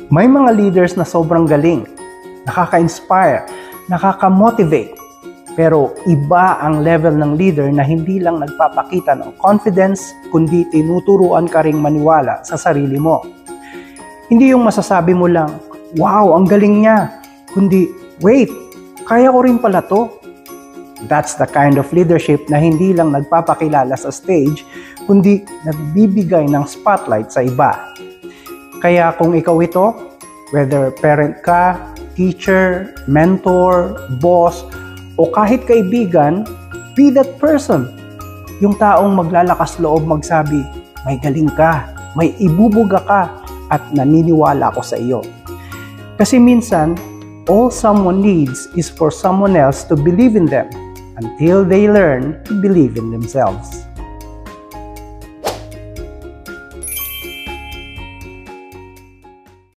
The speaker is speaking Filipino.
May mga leaders na sobrang galing, nakaka-inspire, nakaka-motivate. Pero iba ang level ng leader na hindi lang nagpapakita ng confidence, kundi tinuturuan ka ring maniwala sa sarili mo. Hindi yung masasabi mo lang, wow, ang galing niya. Kundi, wait, kaya ko rin pala to. That's the kind of leadership na hindi lang nagpapakilala sa stage, kundi nagbibigay ng spotlight sa iba. Kaya kung ikaw ito, whether parent ka, teacher, mentor, boss, o kahit kaibigan, be that person. Yung taong maglalakas loob magsabi, may galing ka, may ibubuga ka, at naniniwala ako sa iyo. Kasi minsan, all someone needs is for someone else to believe in them until they learn to believe in themselves.